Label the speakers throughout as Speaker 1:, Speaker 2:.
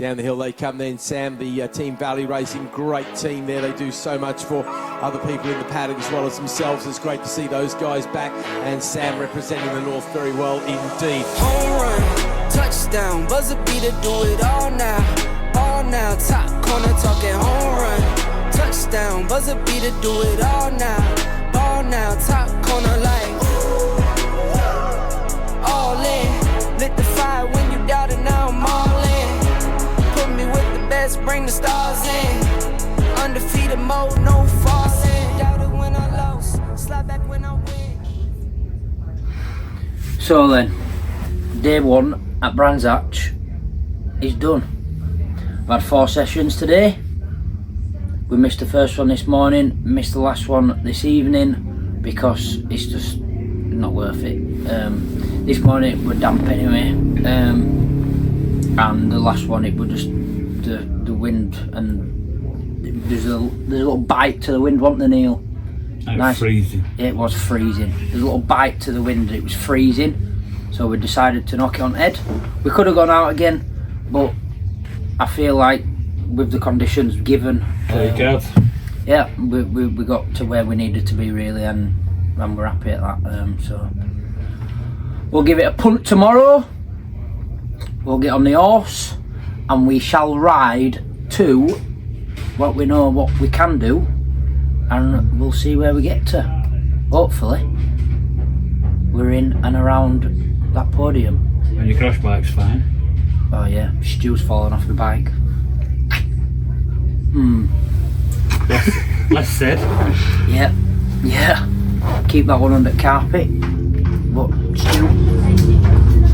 Speaker 1: Down the hill they come then, Sam, the Team Valley Racing, great team there. They do so much for other people in the paddock as well as themselves. It's great to see those guys back, and Sam representing the North very well indeed.
Speaker 2: Home run, touchdown, buzzer beater, do it all now, top corner talking home run, touchdown, buzzer beater, do it all now, top corner like all in, lit the fire when you doubt it, now I'm all in, put me with the best, bring the stars in, undefeated mode, no falling, doubted when I lost, slide back when I win.
Speaker 3: So then, day one at Brands Hatch is done. I've had 4 sessions today. We missed the first one this morning, missed the last one this evening because it's just not worth it. This morning it was damp anyway, and the last one it was just the wind, and there's a little bite to the wind, wasn't there, Neil?
Speaker 4: Nice. Freezing.
Speaker 3: It was freezing. There's a little bite to the wind. It was freezing, so we decided to knock it on head. We could have gone out again, but I feel like with the conditions given, yeah, we got to where we needed to be really, and we're happy at that. So we'll give it a punt tomorrow. We'll get on the horse, and we shall ride to what we know what we can do, and we'll see where we get to. Hopefully we're in and around that podium.
Speaker 4: And your crash bike's fine.
Speaker 3: Oh yeah, Stu's fallen off the bike.
Speaker 4: Less said.
Speaker 3: Yeah, keep that one under carpet. But Stu,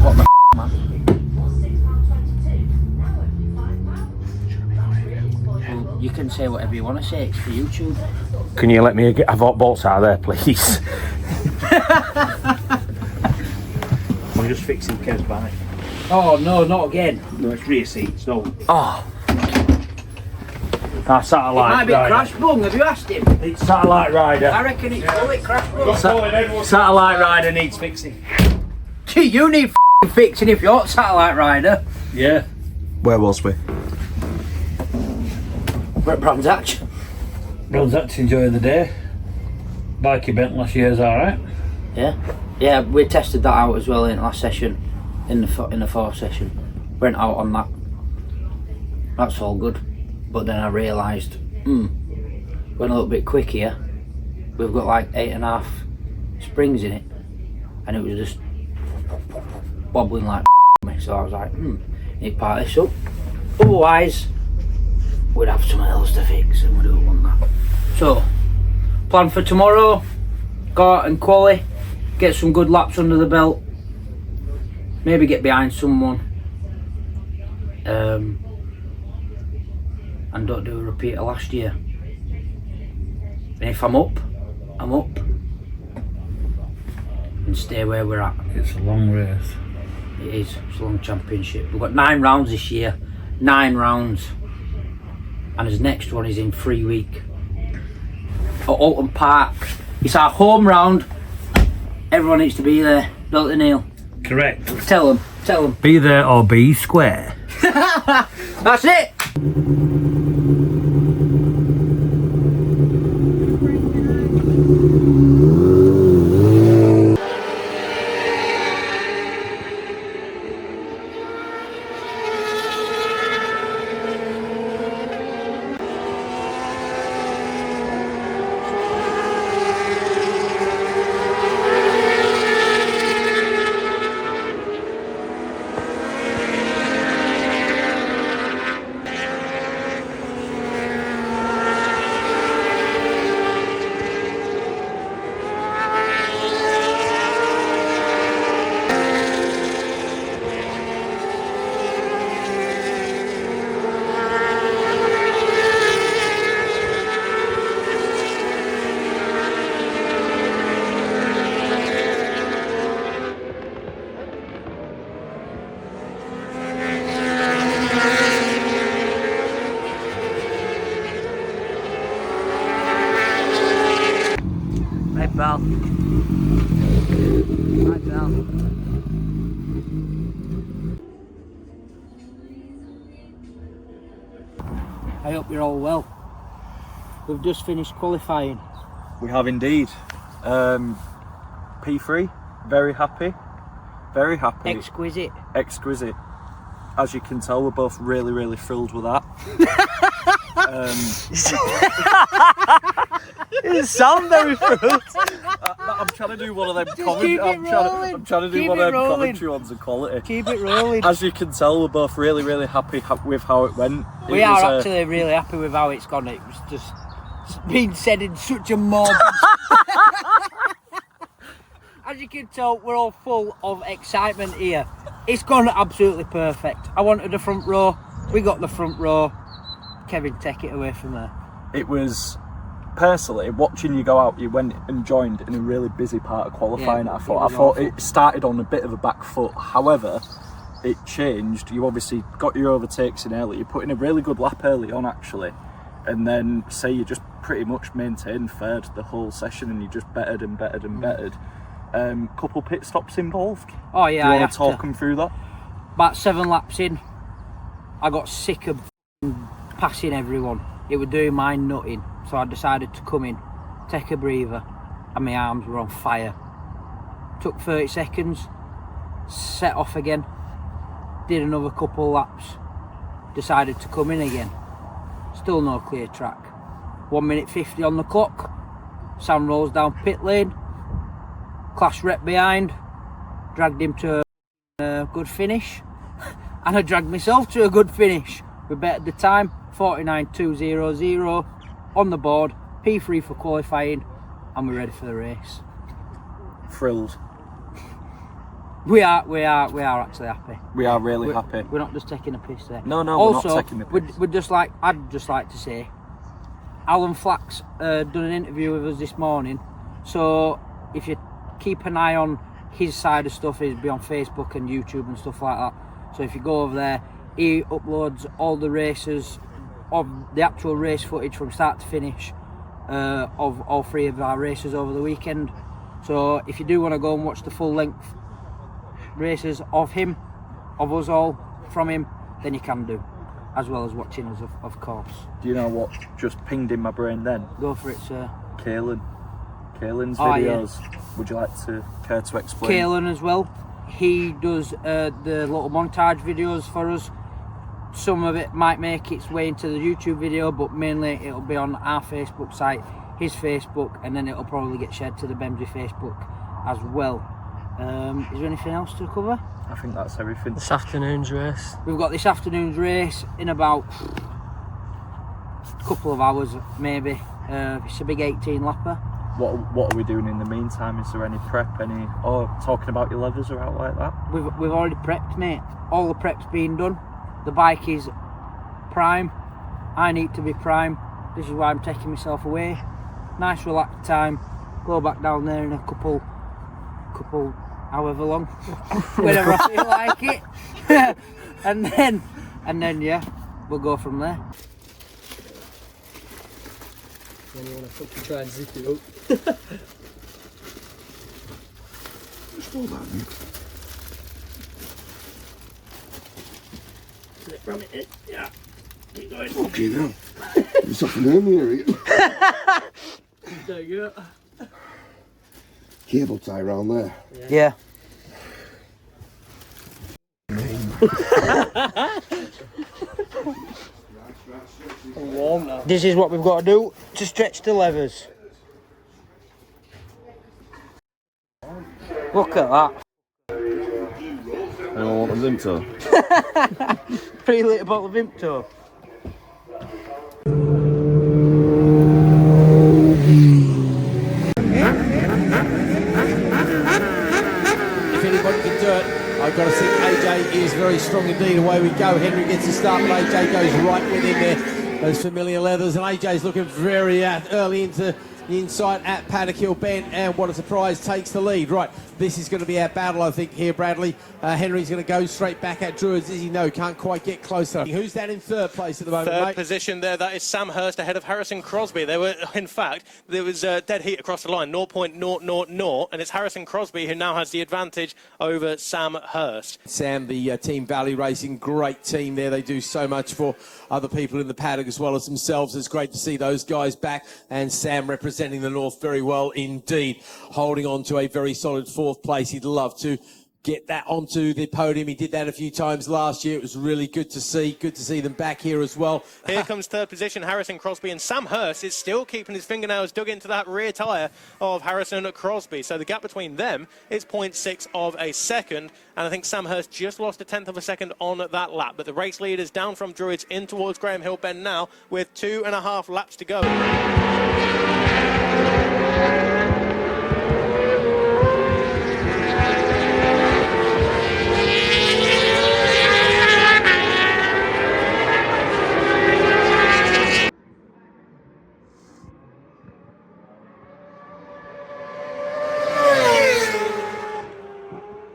Speaker 3: what the man? Well, you can say whatever you want to say, it's for YouTube.
Speaker 5: Can you let me get a bolts out of there, please?
Speaker 4: I'm just fixing Kev's bike.
Speaker 3: Oh no, not again.
Speaker 4: No, it's rear seats, no.
Speaker 3: Oh,
Speaker 5: Our satellite
Speaker 3: it might be
Speaker 5: rider.
Speaker 3: crash bung, have you asked him?
Speaker 5: It's satellite rider.
Speaker 3: I reckon it's fully crash bung.
Speaker 5: Satellite rider needs fixing.
Speaker 3: Gee, you need f***ing fixing if you're satellite rider.
Speaker 5: Yeah.
Speaker 6: Where was we?
Speaker 3: We're at Brands Hatch.
Speaker 4: Brands Hatch, enjoy the day. Bike you bent last year's alright.
Speaker 3: Yeah, we tested that out as well in the last session, in the fourth session. Went out on that. That's all good. But then I realised, went a little bit quick here. We've got like 8.5 springs in it, and it was just wobbling like me. So I was like, need to part this up. Otherwise, we'd have some else to fix, and we don't want that. So, plan for tomorrow: go out and quali, get some good laps under the belt, maybe get behind someone, and don't do a repeat of last year. And if I'm up, I'm up, and stay where we're at.
Speaker 4: It's a long race.
Speaker 3: It is, it's a long championship. We've got 9 rounds this year, 9 rounds, and his next one is in 3 weeks at Oulton Park. It's our home round. Everyone needs to be there, don't they, Neil?
Speaker 4: Correct.
Speaker 3: Tell them.
Speaker 4: Be there or be square.
Speaker 3: That's it. Hey pal. Hi pal. I hope you're all well. We've just finished qualifying.
Speaker 6: We have indeed. P3, very happy. Very happy.
Speaker 3: Exquisite.
Speaker 6: Exquisite. As you can tell, we're both really, really thrilled with that.
Speaker 5: You sound very thrilled.
Speaker 6: I'm trying to do one of them
Speaker 3: keep it rolling.
Speaker 6: I'm trying to do
Speaker 3: Keep
Speaker 6: one
Speaker 3: it
Speaker 6: of them
Speaker 3: rolling.
Speaker 6: commentary ones of quality.
Speaker 3: Keep it rolling.
Speaker 6: As you can tell, we're both really, really happy with how it went.
Speaker 3: We are actually really happy with how it's gone. It was just been said in such a morbid. As you can tell, we're all full of excitement here. It's gone absolutely perfect. I wanted the front row. We got the front row. Kevin, take it away from there.
Speaker 6: It was, personally, watching you go out, you went and joined in a really busy part of qualifying.
Speaker 3: Yeah,
Speaker 6: I thought it started on a bit of a back foot. However, it changed. You obviously got your overtakes in early. You put in a really good lap early on, actually. And then, say you just pretty much maintained third the whole session and you just bettered and bettered and bettered. Couple pit stops involved.
Speaker 3: Oh yeah,
Speaker 6: Do you
Speaker 3: I
Speaker 6: want
Speaker 3: have
Speaker 6: to talk them through that?
Speaker 3: About 7 laps in, I got sick of passing everyone. It was doing my nutting, so I decided to come in, take a breather, and my arms were on fire. Took 30 seconds, set off again, did another couple laps, decided to come in again. Still no clear track. 1 minute 50 on the clock. Sam rolls down pit lane. Clash rep behind. Dragged him to a good finish. And I dragged myself to a good finish. We bettered the time, 49.200 on the board. P3 for qualifying. And we're ready for the race.
Speaker 6: Thrilled.
Speaker 3: We are actually happy.
Speaker 6: We are really happy.
Speaker 3: We're not just taking a piss there.
Speaker 6: No,
Speaker 3: Also,
Speaker 6: we're not taking the piss.
Speaker 3: I'd just like to say, Alan Flack's done an interview with us this morning. So if you keep an eye on his side of stuff, he'll be on Facebook and YouTube and stuff like that. So if you go over there, he uploads all the races, of the actual race footage from start to finish of all 3 of our races over the weekend. So if you do want to go and watch the full length races of him, of us all, from him, then you can do, as well as watching us, of course.
Speaker 6: Do you know what just pinged in my brain then?
Speaker 3: Go for it, sir.
Speaker 6: Kaylin's
Speaker 3: Oh,
Speaker 6: videos. Yeah. Would you like to care to explain?
Speaker 3: Kaylin as well. He does the little montage videos for us. Some of it might make its way into the YouTube video, but mainly it'll be on our Facebook site, his Facebook, and then it'll probably get shared to the Bemsee Facebook as well. Is there anything else to cover?
Speaker 6: I think that's everything.
Speaker 5: This afternoon's race.
Speaker 3: We've got this afternoon's race in about a couple of hours, maybe. It's a big 18 lapper.
Speaker 6: What are we doing in the meantime? Is there any prep? Talking about your levers or out like that?
Speaker 3: We've already prepped, mate. All the prep's been done. The bike is prime. I need to be prime. This is why I'm taking myself away. Nice relaxed time. Go back down there in a couple however long, whenever I feel like it. and then yeah, we'll go from there.
Speaker 5: Then you want to fucking try and zip it up.
Speaker 7: Just hold that, mate.
Speaker 5: Ram it in. Yeah. Keep going.
Speaker 7: Okay now. It's up and down here again.
Speaker 5: There you go.
Speaker 7: Cable tie around there.
Speaker 3: Yeah.
Speaker 5: Warm now.
Speaker 3: This is what we've got to do to stretch the levers. Look at that.
Speaker 7: I don't want a Vimto.
Speaker 3: 3 litre bottle of Vimto.
Speaker 1: If anybody can do it, I've got to think AJ is very strong indeed. Away we go. Henry gets the start, but AJ goes right with him there. Those familiar leathers, and AJ's looking very early into the inside at Paddock Hill Bend, and what a surprise, takes the lead. Right, this is going to be our battle, I think, here, Bradley. Henry's going to go straight back at Druids. Is he? No, can't quite get closer. Who's that in third place at the moment,
Speaker 8: Third
Speaker 1: mate?
Speaker 8: position there, that is Sam Hirst ahead of Harrison Crosby. There was dead heat across the line, 0.000, and it's Harrison Crosby who now has the advantage over Sam Hirst.
Speaker 1: Sam, the Team Valley Racing, great team there. They do so much for other people in the paddock as well as themselves. It's great to see those guys back, and Sam representing the North very well indeed, holding on to a very solid fourth place. He'd love to get that onto the podium. He did that a few times last year. It was really good to see. Good to see them back here as well.
Speaker 8: Here comes third position, Harrison Crosby, and Sam Hirst is still keeping his fingernails dug into that rear tyre of Harrison Crosby. So the gap between them is 0.6 of a second, and I think Sam Hirst just lost a tenth of a second on that lap. But the race lead is down from Druids in towards Graham Hill Bend now with 2.5 laps to go.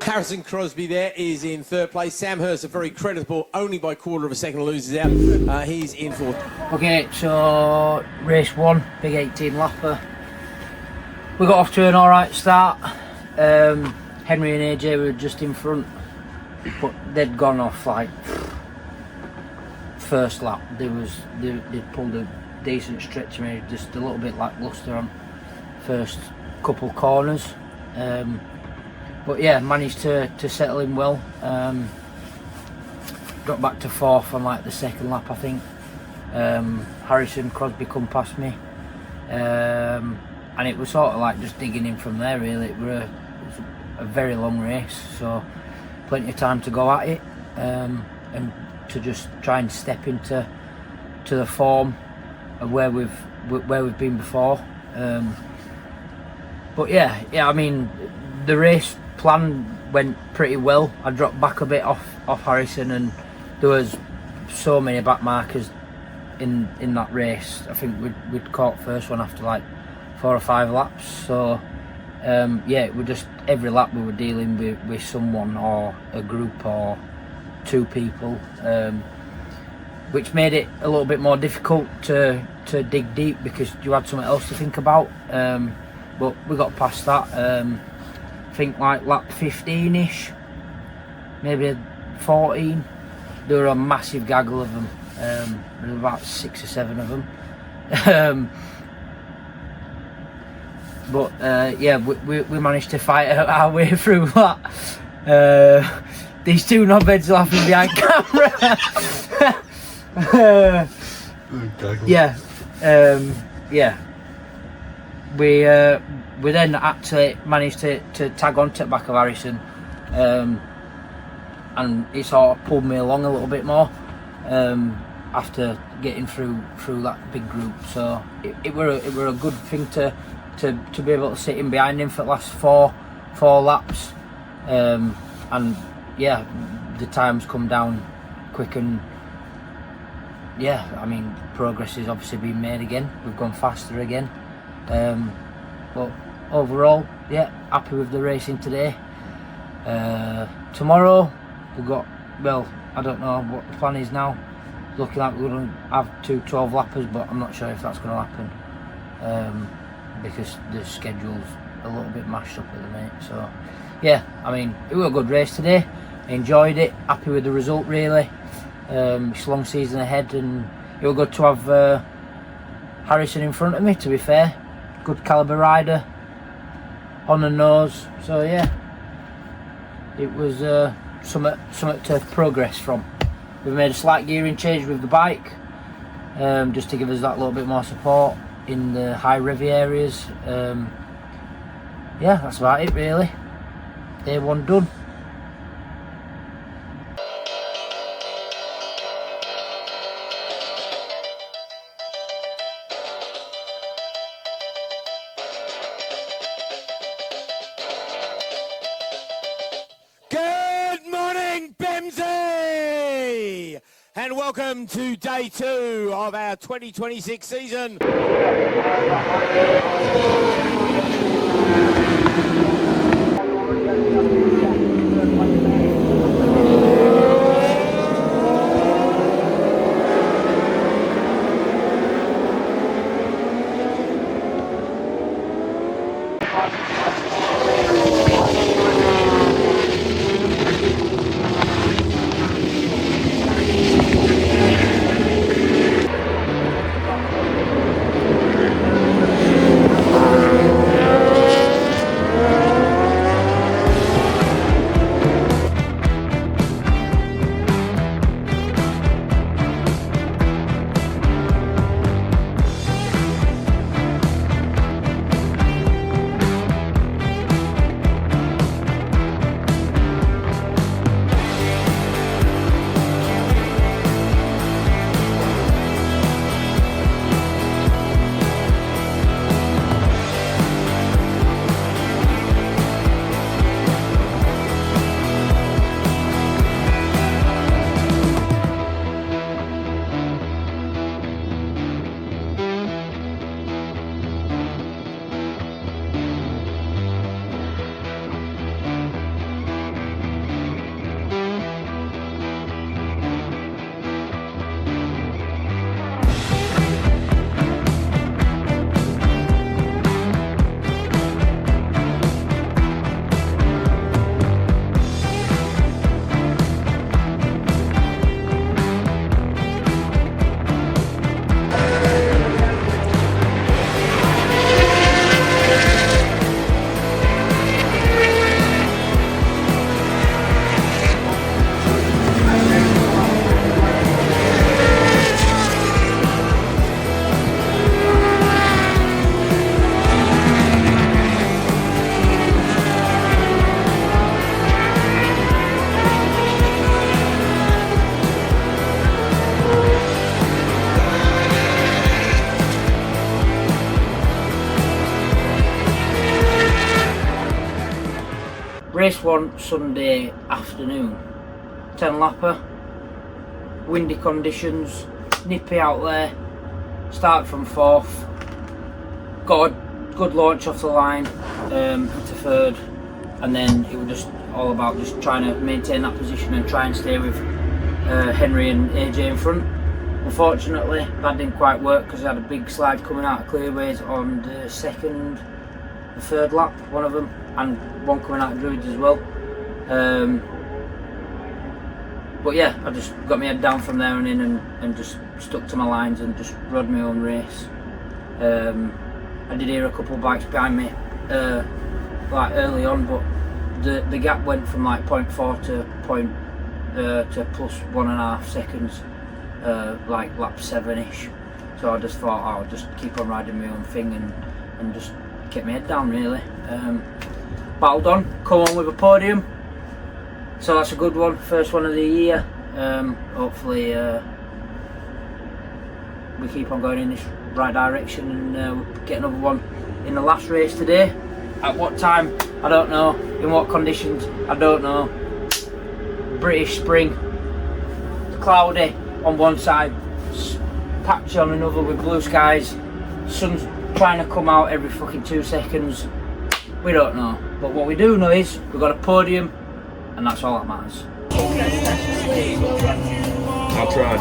Speaker 1: Harrison Crosby there is in third place. Sam Hirst, a very creditable, only by quarter of a second, loses out. He's in fourth.
Speaker 3: Okay, so race 1, big 18 lapper. We got off to an alright start. Henry and AJ were just in front, but they'd gone off like first lap. They'd pulled a decent stretch, maybe just a little bit lacklustre on first couple corners. But yeah, managed to settle in well. Got back to fourth on like the second lap, I think. Harrison Crosby come past me, and it was sort of like just digging in from there. Really, it was a very long race, so plenty of time to go at it, and to just try and step into the form of where we've been before. But yeah, I mean, the race plan went pretty well. I dropped back a bit off Harrison, and there was so many back markers in that race. I think we'd caught first one after like 4 or 5 laps. So yeah, it was just every lap we were dealing with someone or a group or 2 people, which made it a little bit more difficult to dig deep because you had something else to think about. But we got past that. I think like lap 15ish, maybe 14. There were a massive gaggle of them. There were about 6 or 7 of them. But yeah, we managed to fight our way through that. These 2 knobheads laughing behind camera. Yeah, yeah. We then actually managed to tag on to the back of Harrison, and it sort of pulled me along a little bit more after getting through that big group. So it were a good thing to be able to sit in behind him for the last four laps, and yeah, the times come down quick, and yeah, I mean, progress has obviously been made again. We've gone faster again. But overall, yeah, happy with the racing today. Tomorrow we've got, well, I don't know what the plan is now. Looking like we're going to have 2 12-lappers, but I'm not sure if that's going to happen because the schedule's a little bit mashed up at the minute. So yeah, I mean, it was a good race today. Enjoyed it. Happy with the result, really. It's a long season ahead, and it was good to have Harrison in front of me, to be fair. Good calibre rider, on the nose. So yeah, it was something to progress from. We've made a slight gearing change with the bike, just to give us that little bit more support in the high revvy areas. Yeah, that's about it really. Day 1 done.
Speaker 1: Good morning, Bemsee! and welcome to day 2 of our 2026 season.
Speaker 3: Race 1 Sunday afternoon, 10 lapper, windy conditions, nippy out there, start from 4th, got a good launch off the line to 3rd, and then it was just all about just trying to maintain that position and try and stay with Henry and AJ in front. Unfortunately that didn't quite work because I had a big slide coming out of clearways on the 2nd, the 3rd lap, one of them, and one coming out of Druids as well. But yeah, I just got my head down from there and in and just stuck to my lines and just rode my own race. I did hear a couple of bikes behind me like early on, but the gap went from like 0.4 to plus 1.5 seconds, like lap 7ish. So I just thought I'll just keep on riding my own thing and just keep my head down really. Battled on, come on with a podium, so that's a good one, first one of the year. Hopefully we keep on going in this right direction and we'll get another one in the last race today. At what time, I don't know, in what conditions, I don't know. British spring, cloudy on one side, patchy on another with blue skies, sun's trying to come out every fucking 2 seconds. We don't know, but what we do know is we've got a podium, and that's all that matters.
Speaker 9: I'll try.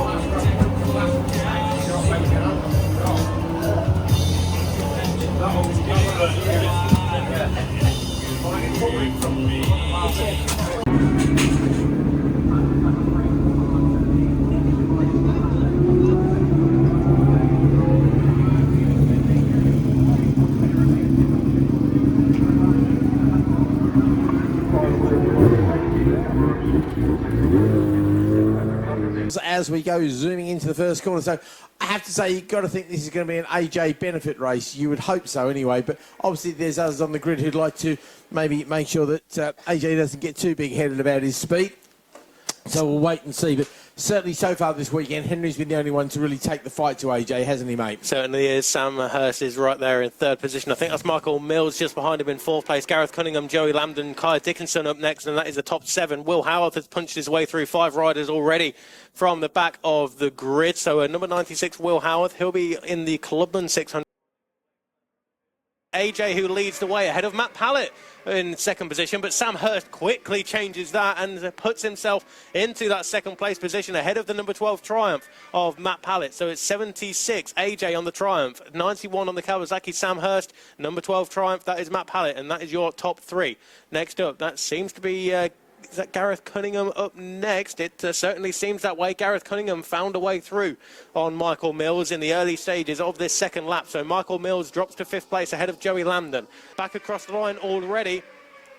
Speaker 1: As we go zooming into the first corner, so I have to say you've got to think this is going to be an AJ benefit race. You would hope so anyway, but obviously there's others on the grid who'd like to maybe make sure that AJ doesn't get too big-headed about his speed. So we'll wait and see. But certainly so far this weekend, Henry's been the only one to really take the fight to AJ, hasn't he, mate?
Speaker 8: Certainly is. Sam Hirst is right there in third position. I think that's Michael Mills just behind him in fourth place. Gareth Cunningham, Joey Lambden, Kyle Dickinson up next, and that is the top 7. Will Howarth has punched his way through 5 riders already from the back of the grid. So number 96, Will Howarth, he'll be in the Clubman 600. AJ, who leads the way ahead of Matt Pallett in second position, but Sam Hirst quickly changes that and puts himself into that second place position ahead of the number 12 Triumph of Matt Pallett. So it's 76 AJ on the Triumph, 91 on the Kawasaki, Sam Hirst, number 12 Triumph, that is Matt Pallett, and that is your top 3. Next up, that seems to be is that Gareth Cunningham up next? It certainly seems that way. Gareth Cunningham found a way through on Michael Mills in the early stages of this second lap. So Michael Mills drops to 5th place ahead of Joey Lambden. Back across the line already.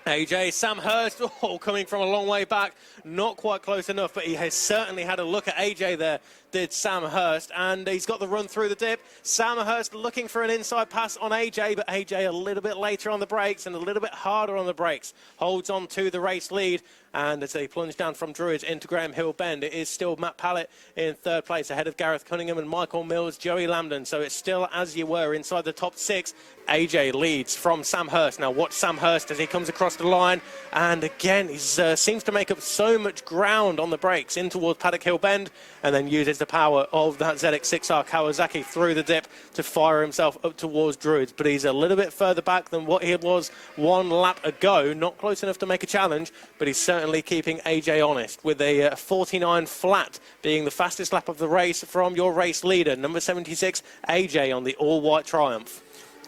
Speaker 8: AJ, Sam Hirst, coming from a long way back, not quite close enough, but he has certainly had a look at AJ there, did Sam Hirst, and he's got the run through the dip. Sam Hirst looking for an inside pass on AJ, but AJ a little bit later on the brakes and a little bit harder on the brakes. Holds on to the race lead, and as they plunge down from Druids into Graham Hill Bend, it is still Matt Pallett in third place ahead of Gareth Cunningham and Michael Mills, Joey Lambden, so it's still as you were inside the top 6. AJ leads from Sam Hirst. Now watch Sam Hirst as he comes across the line, and again he seems to make up so much ground on the brakes in towards Paddock Hill Bend, and then uses the power of that ZX6R Kawasaki through the dip to fire himself up towards Druids. But he's a little bit further back than what he was 1 lap ago, not close enough to make a challenge, but he's certainly keeping AJ honest, with a 49 flat being the fastest lap of the race from your race leader, number 76 AJ on the all-white Triumph.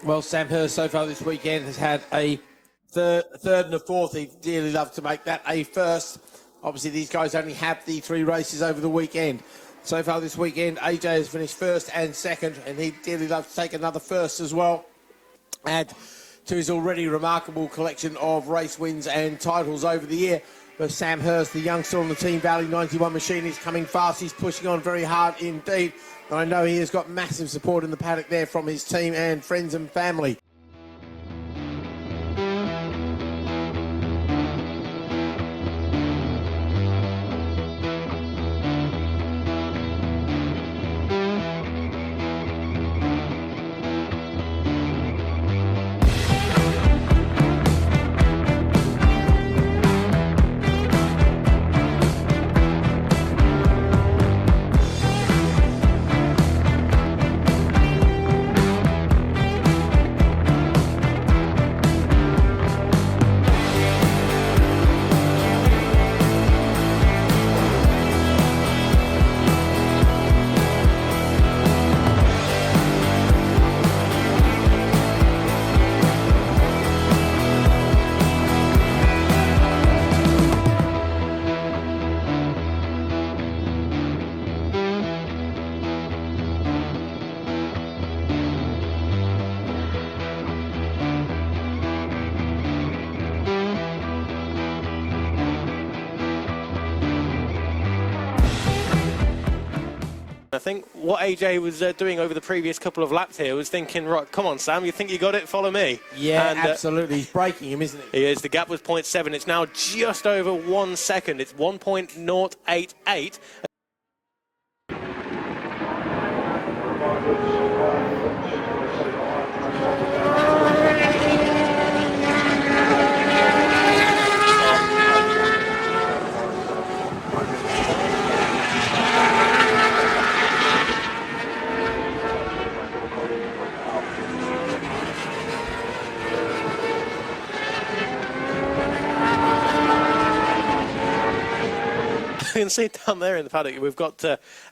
Speaker 1: Well, Sam Hirst so far this weekend has had a third and a fourth. He'd dearly love to make that a first. Obviously, these guys only have the 3 races over the weekend. So far this weekend, AJ has finished first and second, and he'd dearly love to take another first as well. Add to his already remarkable collection of race wins and titles over the year. But Sam Hirst, the youngster on the Team Valley 91 machine, is coming fast. He's pushing on very hard indeed. And I know he has got massive support in the paddock there from his team and friends and family.
Speaker 8: I think what AJ was doing over the previous couple of laps here was thinking, right, come on, Sam, you think you got it? Follow me.
Speaker 1: Yeah,
Speaker 8: and,
Speaker 1: absolutely. He's breaking him, isn't he?
Speaker 8: He is. The gap was 0.7. It's now just over 1 second. It's 1.088. You can see down there in the paddock, we've got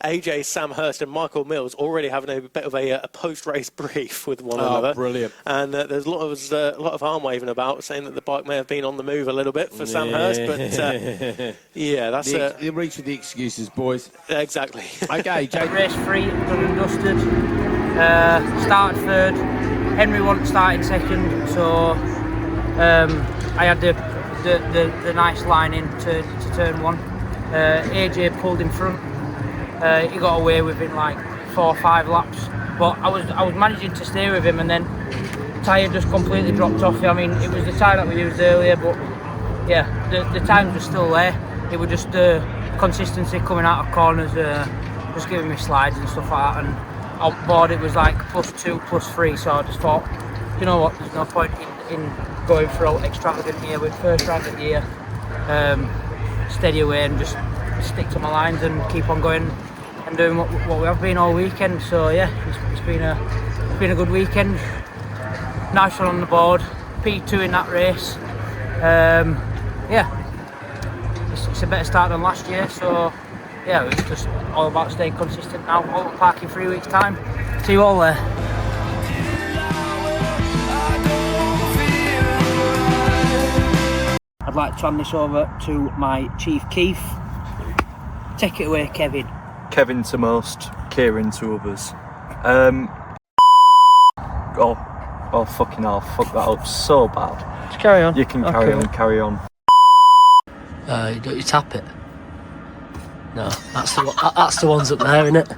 Speaker 8: AJ, Sam Hirst and Michael Mills already having a bit of a post-race brief with one another.
Speaker 1: Brilliant.
Speaker 8: And there's a lot of arm waving about, saying that the bike may have been on the move a little bit for Sam Hirst, but yeah, that's...
Speaker 1: You reach with the excuses, boys.
Speaker 8: Exactly.
Speaker 1: Okay, Jake.
Speaker 3: Race 3, done and dusted. Started third. Henry wasn't starting second, so I had the nice line in to turn 1. AJ pulled in front. He got away with it in like 4 or 5 laps, but I was managing to stay with him, and then tyre just completely dropped off. I mean, it was the tyre that we used earlier, but yeah, the times were still there. It was just
Speaker 9: consistency coming out of corners, just giving me slides and stuff like that. And on board it was like +2, +3, so I just thought, you know what, there's no point in going for extravagant here with first round of the year. Steady away and just stick to my lines and keep on going and doing what we have been all weekend. So yeah, it's been a good weekend. Nice one on the board, P2 in that race. Yeah, it's a better start than last year. So yeah, it's just all about staying consistent now. Oulton Park in 3 weeks' time. See you all there. I'd like to hand this over to my Chief Keith. Take it away, Kevin.
Speaker 6: Kevin to most, Kieran to others. Oh fucking hell, fuck that up so bad.
Speaker 5: Just carry on.
Speaker 6: You can carry on.
Speaker 5: Don't you tap it? No, that's the ones up there, innit?